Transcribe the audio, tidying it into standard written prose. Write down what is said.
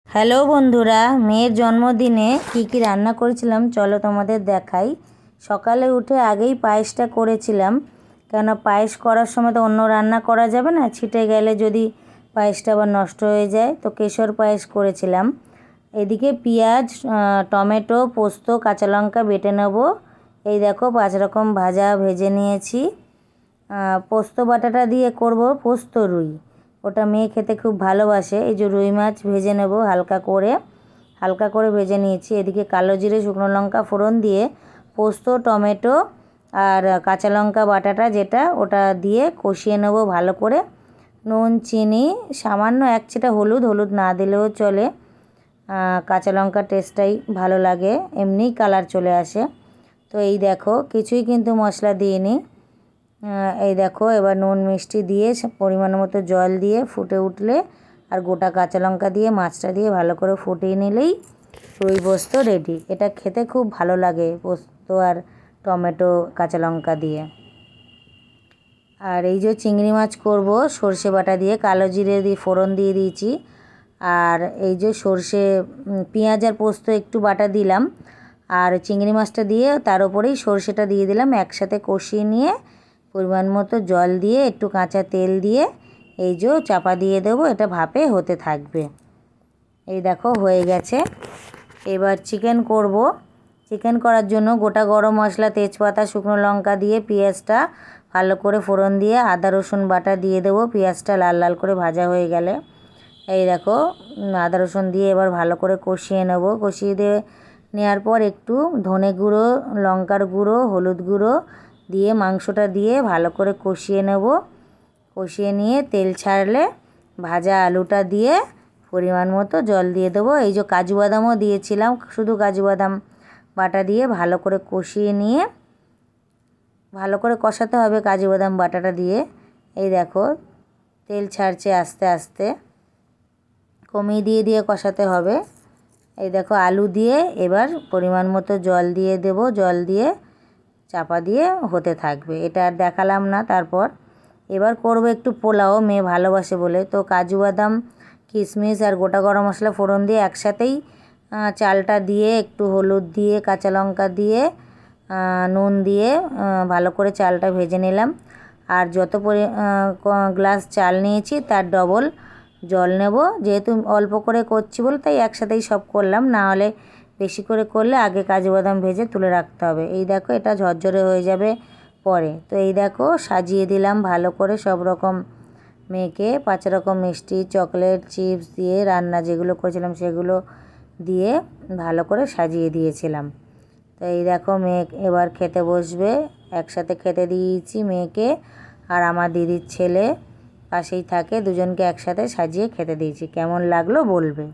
Hello বন্ধুরা, মেয়ের জন্মদিনে কি রান্না করেছিলাম চলো তোমাদের দেখাই। সকালে উঠে আগেই পায়েসটা করেছিলাম, কেন পায়েস করার সময় তো অন্য রান্না করা যাবে না, ছিটে গেলে যদি পায়েসটা আবার নষ্ট হয়ে যায়, তো কেশর পায়েস করেছিলাম। এদিকে পেঁয়াজ, টমেটো, পোস্ত, কাঁচা লঙ্কা বেটে নেব। এই দেখো 5 রকম ভাজা ভেজে নিয়েছি। পোস্ত বাটাটা দিয়ে করব পোস্ত রুই, ওটা মেয়ে খেতে খুব ভালোবাসে। এই যে রুই মাছ ভেজে নেব হালকা করে ভেজে নিয়েছি। এদিকে কালো জিরে, শুকনো লঙ্কা ফোড়ন দিয়ে পোস্ত, টমেটো আর কাঁচা লঙ্কা বাটাটা যেটা, ওটা দিয়ে কষিয়ে নেব ভালো করে। নুন, চিনি, সামান্য 1 ছিটা হলুদ না দিলেও চলে। কাঁচা লঙ্কার টেস্টটাই ভালো লাগে, এমনিই কালার চলে আসে। তো এই দেখো কিছুই কিন্তু মশলা দিইনি। এই দেখো এবার নুন মিষ্টি দিয়ে পরিমাণ মতো জল দিয়ে ফুটে উঠলে আর গোটা কাঁচা লঙ্কা দিয়ে মাছটা দিয়ে ভালো করে ফুটিয়ে নিলেই রুই পোস্ত রেডি। এটা খেতে খুব ভালো লাগে পোস্ত আর টমেটো কাঁচা লঙ্কা দিয়ে। আর এই যে চিংড়ি মাছ করব সর্ষে বাটা দিয়ে, কালো জিরে দিয়ে ফোড়ন দিয়ে দিয়েছি। আর এই যে সর্ষে, পেঁয়াজ আর পোস্ত একটু বাটা দিলাম, আর চিংড়ি মাছটা দিয়ে তার উপরেই সর্ষেটা দিয়ে দিলাম। একসাথে কষিয়ে নিয়ে পরিমাণ মতো জল দিয়ে একটু কাঁচা তেল দিয়ে এই যে চাপা দিয়ে দেবো, এটা ভাপে হতে থাকবে। এই দেখো হয়ে গেছে। এবার চিকেন করব। চিকেন করার জন্য গোটা গরম মশলা, তেজপাতা, শুকনো লঙ্কা দিয়ে পেঁয়াজটা ভালো করে ফোড়ন দিয়ে আদা রসুন বাটা দিয়ে দেবো। পেঁয়াজটা লাল লাল করে ভাজা হয়ে গেলে এই দেখো আদা রসুন দিয়ে এবার ভালো করে কষিয়ে নেব। কষিয়ে দিয়ে নেওয়ার পর একটু ধনে গুঁড়ো, লঙ্কার গুঁড়ো, হলুদ গুঁড়ো দিয়ে মাংসটা দিয়ে ভালো করে কষিয়ে নেব। কষিয়ে নিয়ে তেল ছাড়লে ভাজা আলুটা দিয়ে পরিমাণ মতো জল দিয়ে দেবো। এই যে কাজু বাদামও দিয়েছিলাম, শুধু কাজু বাদাম বাটা দিয়ে ভালো করে কষিয়ে নিয়ে ভালো করে কষাতে হবে কাজু বাদাম বাটাটা দিয়ে। এই দেখো তেল ছাড়ছে আস্তে আস্তে, কমিয়ে দিয়ে কষাতে হবে। এই দেখো আলু দিয়ে এবার পরিমাণ মতো জল দিয়ে দেব, জল দিয়ে চাপা দিয়ে হতে থাকবে। এটা আর দেখালাম না। তারপর এবার করব একটু পোলাও, মেয়ে ভালোবাসে বলে। তো কাজু বাদাম, কিশমিশ আর গোটা গরম মশলা ফোড়ন দিয়ে একসাথেই চালটা দিয়ে একটু হলুদ দিয়ে কাঁচা লঙ্কা দিয়ে নুন দিয়ে ভালো করে চালটা ভেজে নিলাম। আর যত গ্লাস চাল নিয়েছি তার ডবল জল নেব। যেহেতু অল্প করে করছি বলে তাই একসাথেই সব করলাম, না হলে বেশি করে করলে আগে কাজু বাদাম ভেজে তুলে রাখতে হবে। এই দেখো এটা ঝরঝরে হয়ে যাবে পরে। তো এই দেখো সাজিয়ে দিলাম ভালো করে সব রকম মেয়েকে, 5 রকম মিষ্টি, চকলেট, চিপস দিয়ে রান্না যেগুলো করেছিলাম সেগুলো দিয়ে ভালো করে সাজিয়ে দিয়েছিলাম। তো এই দেখো মেয়ে এবার খেতে বসবে। একসাথে খেতে দিয়েছি মেয়েকে, আর আমার দিদির ছেলে পাশেই থাকে, দুজনকে একসাথে সাজিয়ে খেতে দিয়েছি। কেমন লাগলো বলবে।